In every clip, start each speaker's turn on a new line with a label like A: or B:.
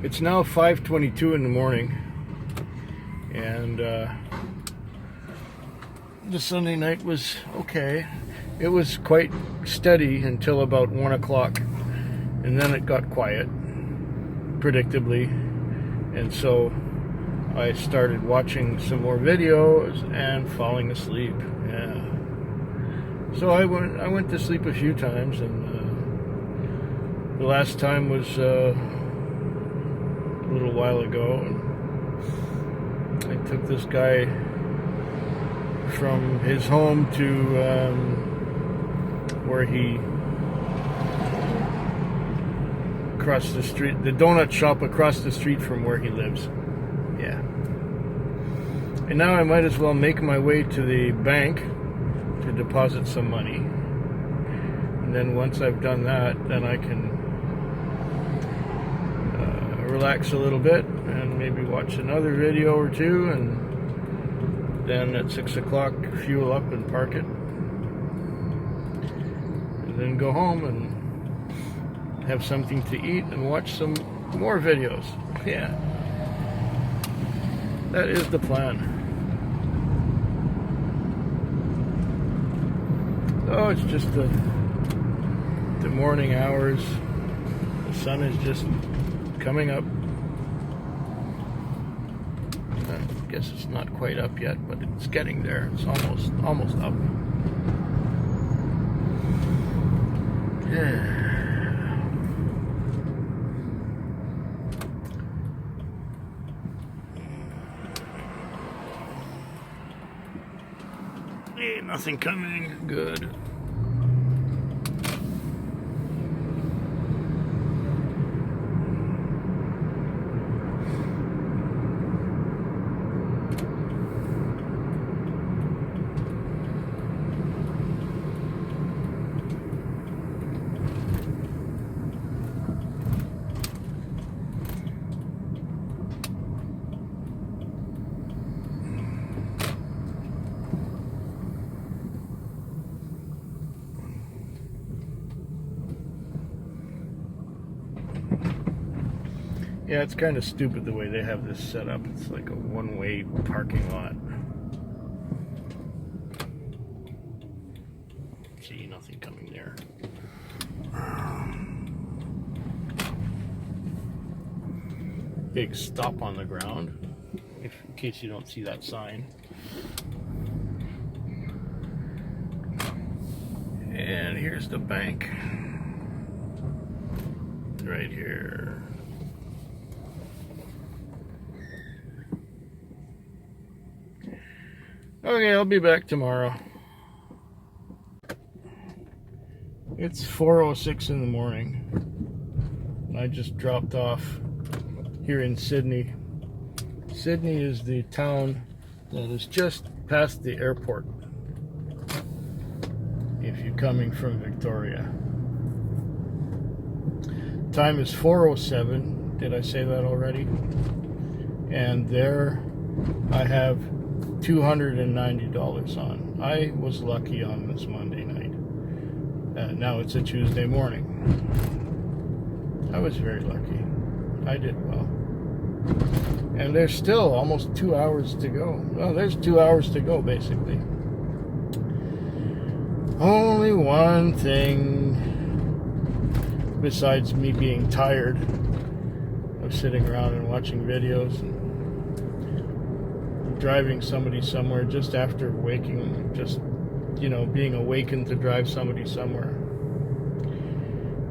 A: It's now 5:22 in the morning, and the Sunday night was okay. It was quite steady until about 1 o'clock, and then it got quiet, predictably, and so I started watching some more videos and falling asleep. Yeah. So I went to sleep a few times, and the last time was a little while ago, and I took this guy from his home to where he crossed the street, the donut shop across the street from where he lives. Yeah. And now I might as well make my way to the bank to deposit some money. And then once I've done that, then I can relax a little bit and maybe watch another video or two, and then at 6 o'clock fuel up and park it, and then go home and have something to eat and watch some more videos. Yeah, that is the plan. Oh, it's just the morning hours. The sun is just coming up. I guess it's not quite up yet, but it's getting there. It's almost up. Yeah. Hey, nothing coming. Good. Yeah, it's kind of stupid the way they have this set up. It's like a one-way parking lot. See, nothing coming there. Big stop on the ground, in case you don't see that sign. And here's the bank. Right here. Okay, I'll be back tomorrow. It's 4:06 in the morning. I just dropped off here in Sydney. Sydney is the town that is just past the airport if you're coming from Victoria. Time is 4:07. Did I say that already? And there I have $290 on. I was lucky on this Monday night. Now it's a Tuesday morning. I was very lucky. I did well. And there's still almost 2 hours to go. Well, there's 2 hours to go, basically. Only one thing, besides me being tired of sitting around and watching videos and driving somebody somewhere just after waking, just, being awakened to drive somebody somewhere.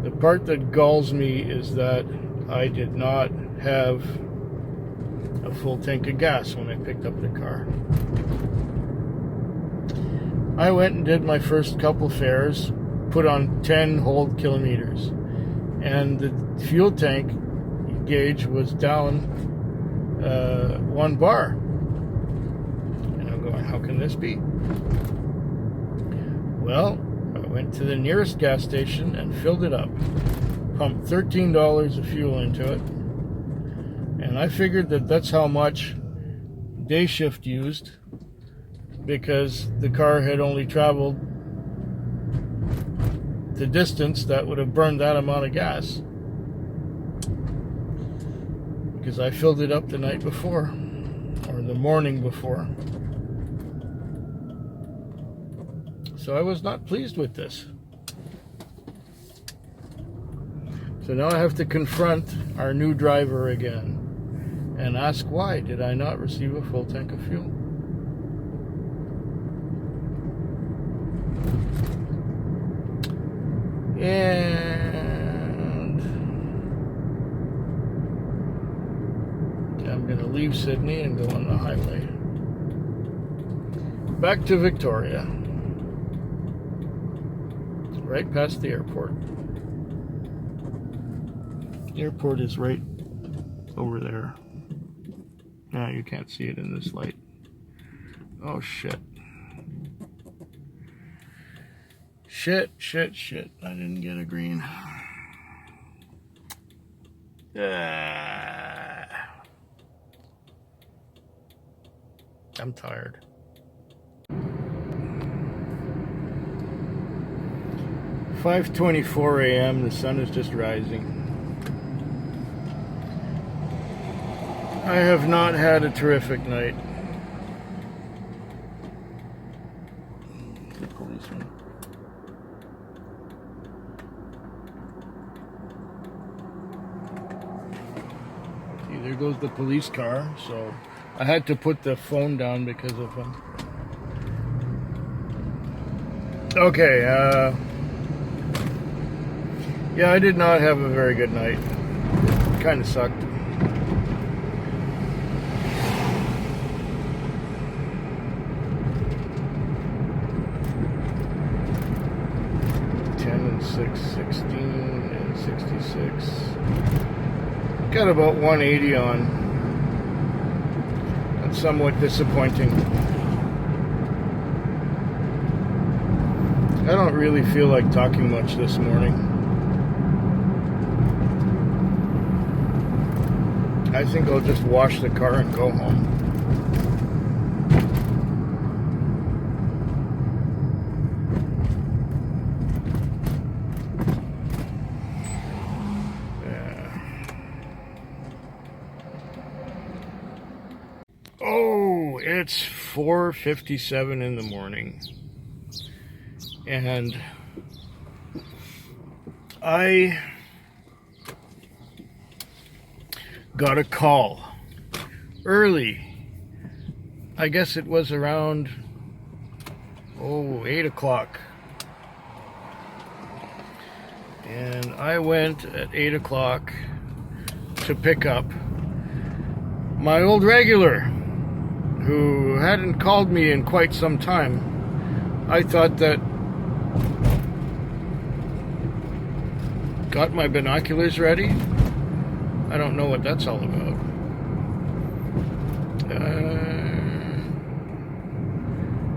A: The part that galls me is that I did not have a full tank of gas when I picked up the car. I went and did my first couple fares, put on 10 whole kilometers, and the fuel tank gauge was down 1 bar. How can this be? Well, I went to the nearest gas station and filled it up. Pumped $13 of fuel into it. And I figured that that's how much day shift used, because the car had only traveled the distance that would have burned that amount of gas. because I filled it up the night before, or the morning before. So I was not pleased with this. So now I have to confront our new driver again and ask, why did I not receive a full tank of fuel? And I'm going to leave Sydney and go on the highway back to Victoria, right past the airport. The airport is right over there. Yeah, you can't see it in this light. Oh shit. Shit. I didn't get a green. I'm tired. "5:24 a.m. The sun is just rising. I have not had a terrific night." The policeman. See, there goes the police car. So I had to put the phone down because of him. Okay, yeah, I did not have a very good night. Kind of sucked. And 6, 16, and 66. Got about 180 on. That's somewhat disappointing. I don't really feel like talking much this morning. I think I'll just wash the car and go home. Oh, it's 4:57 in the morning. And I got a call early. I guess it was around 8 o'clock. And I went at 8 o'clock to pick up my old regular, who hadn't called me in quite some time. I thought that got my binoculars ready. I don't know what that's all about.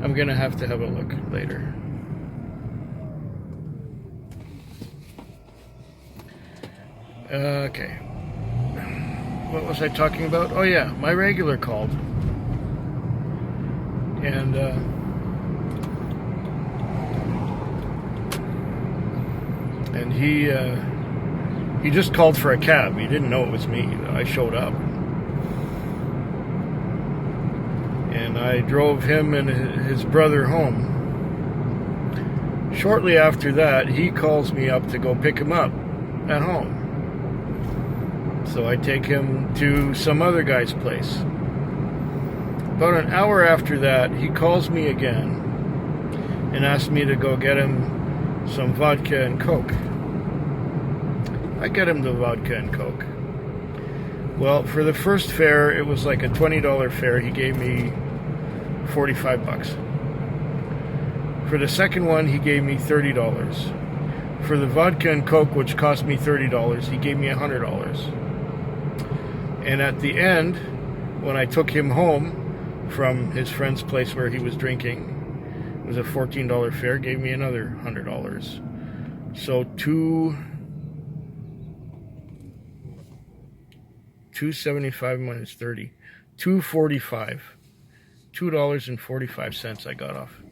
A: I'm gonna have to have a look later. Okay. What was I talking about? Oh yeah, my regular called. And he just called for a cab. He didn't know it was me. I showed up. And I drove him and his brother home. Shortly after that, he calls me up to go pick him up at home. So I take him to some other guy's place. About an hour after that, he calls me again and asks me to go get him some vodka and Coke. I get him the vodka and Coke. Well, for the first fare, it was like a $20 fare. He gave me $45. For the second one, he gave me $30. For the vodka and Coke, which cost me $30, he gave me $100. And at the end, when I took him home from his friend's place where he was drinking, it was a $14 fare, gave me another $100. So $275 minus 30, $245, $2.45 I got off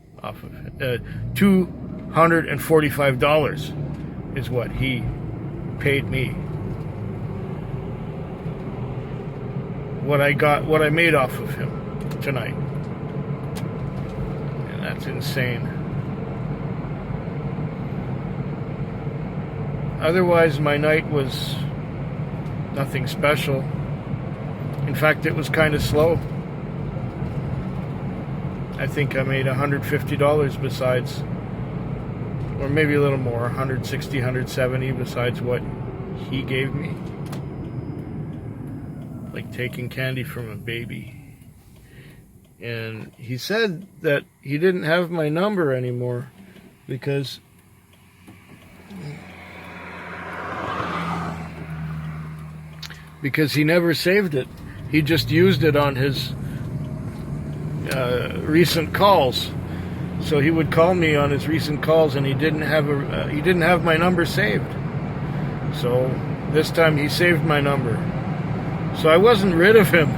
A: of it. $245 is what he paid me. what I made off of him tonight. And that's insane. Otherwise, my night was nothing special. In fact, it was kind of slow. I think I made $150 besides, or maybe a little more, 160, 170 besides what he gave me. Like taking candy from a baby. And he said that he didn't have my number anymore because he never saved it. He just used it on his recent calls. So he would call me on his recent calls, and he didn't have my number saved. So this time he saved my number. So I wasn't rid of him.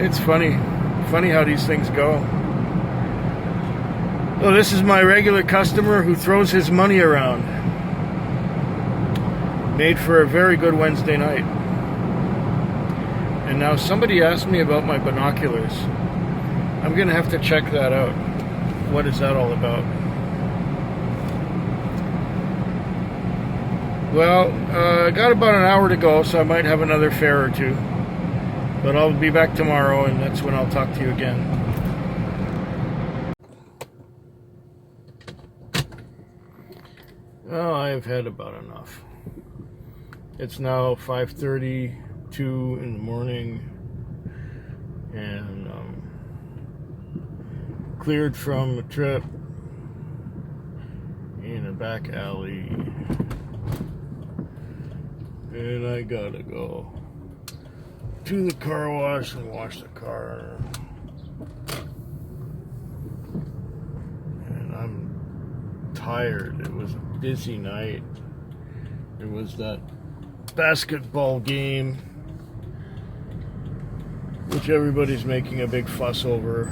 A: It's funny how these things go. Well, this is my regular customer who throws his money around. Made for a very good Wednesday night. And now somebody asked me about my binoculars. I'm gonna have to check that out. What is that all about? Well, I got about an hour to go, so I might have another fare or two. But I'll be back tomorrow, and that's when I'll talk to you again. Well, I've had about enough. It's now 5:32 in the morning, and cleared from a trip in a back alley, and I gotta go to the car wash and wash the car. And I'm tired. It was a busy night. There was that basketball game, which everybody's making a big fuss over.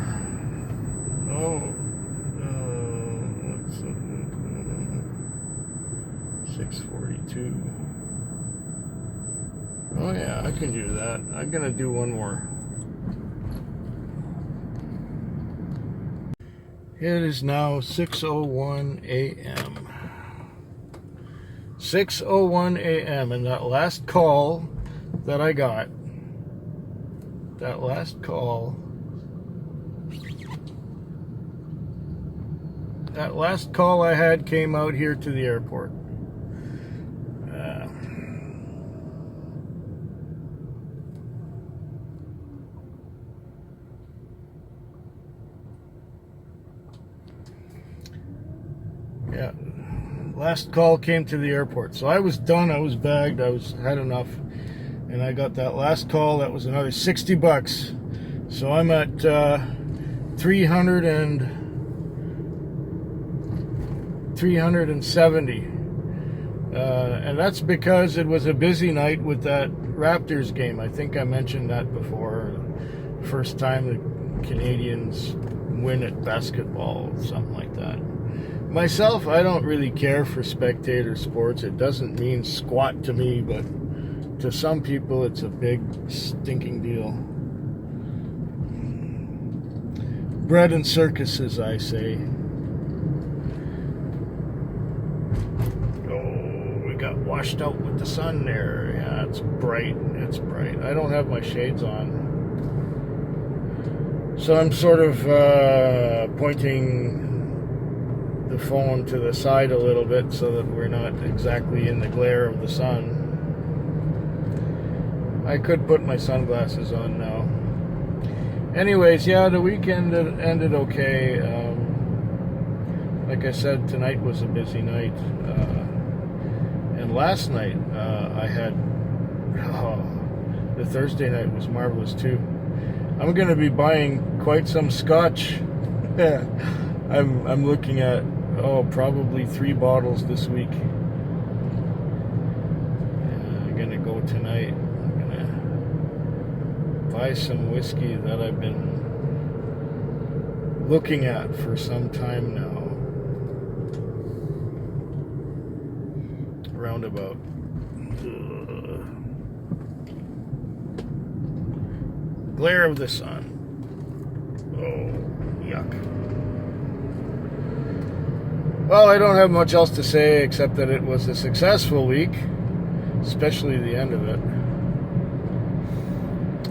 A: What's 6:42. Oh yeah, I can do that. I'm gonna do one more. It is now 6:01 a.m. 6:01 a.m. and that last call that I got, that last call I had came out here to the airport. Yeah, last call came to the airport. So I was done, I was bagged, had enough. And I got that last call, that was another $60. So I'm at 370. And that's because it was a busy night with that Raptors game. I think I mentioned that before. First time the Canadians win at basketball, something like that. Myself, I don't really care for spectator sports. It doesn't mean squat to me, but to some people it's a big stinking deal. Bread and circuses, I say. Oh, we got washed out with the sun there. Yeah, it's bright. It's bright. I don't have my shades on. So I'm sort of pointing the phone to the side a little bit so that we're not exactly in the glare of the sun. I could put my sunglasses on now. Anyways, yeah, the weekend ended okay. Like I said, tonight was a busy night. And last night, the Thursday night was marvelous too. I'm going to be buying quite some scotch. I'm looking at, probably 3 bottles this week. I'm going to go tonight. Buy some whiskey that I've been looking at for some time now. Roundabout. glare of the sun. Oh, yuck. Well, I don't have much else to say except that it was a successful week, especially the end of it.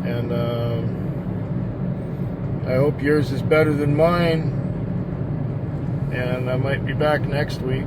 A: And I hope yours is better than mine. And I might be back next week.